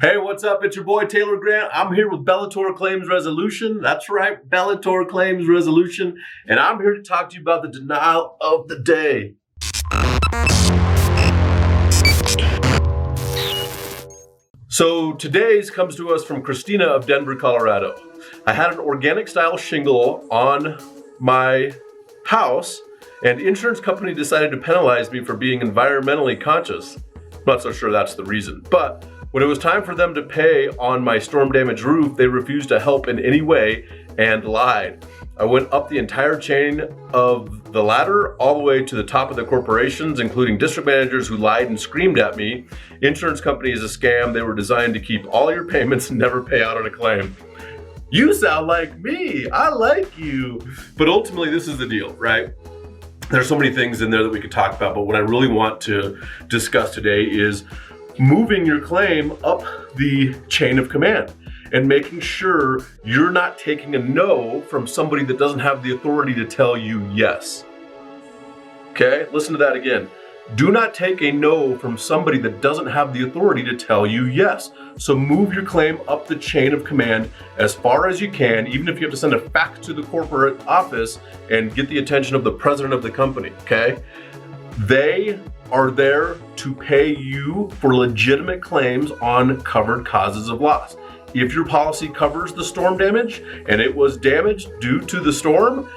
Hey, what's up? It's your boy Taylor Grant. I'm here with Bellator Claims Resolution. That's right, Bellator Claims Resolution. And I'm here to talk to you about the denial of the day. So today's comes to us from Christina of Denver, Colorado. I had an organic style shingle on my house, and insurance company decided to penalize me for being environmentally conscious. I'm not so sure that's the reason, but when it was time for them to pay on my storm damaged roof, they refused to help in any way and lied. I went up the entire chain of the ladder all the way to the top of the corporations, including district managers who lied and screamed at me. Insurance company is a scam. They were designed to keep all your payments and never pay out on a claim. You sound like me. I like you. But ultimately, this is the deal, right? There's so many things in there that we could talk about, but what I really want to discuss today is moving your claim up the chain of command and making sure you're not taking a no from somebody that doesn't have the authority to tell you yes. Okay, listen to that again. Do not take a no from somebody that doesn't have the authority to tell you yes. So move your claim up the chain of command as far as you can, even if you have to send a fax to the corporate office and get the attention of the president of the company, okay? They are there to pay you for legitimate claims on covered causes of loss. If your policy covers the storm damage and it was damaged due to the storm,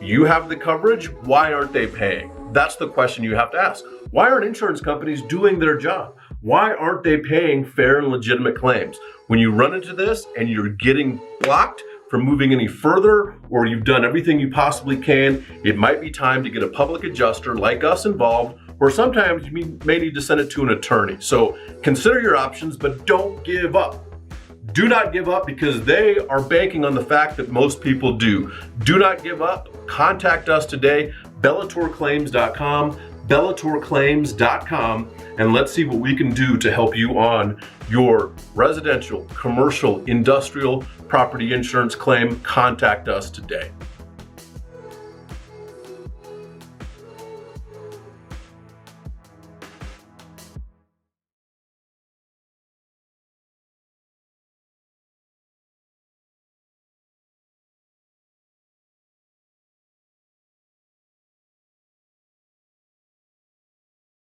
you have the coverage. Why aren't they paying? That's the question you have to ask. Why aren't insurance companies doing their job? Why aren't they paying fair and legitimate claims? When you run into this and you're getting blocked from moving any further, or you've done everything you possibly can, it might be time to get a public adjuster like us involved, or sometimes you may need to send it to an attorney. So consider your options, but don't give up. Do not give up, because they are banking on the fact that most people do. Do not give up. Contact us today, bellatorclaims.com, bellatorclaims.com, and let's see what we can do to help you on your residential, commercial, industrial property insurance claim. Contact us today.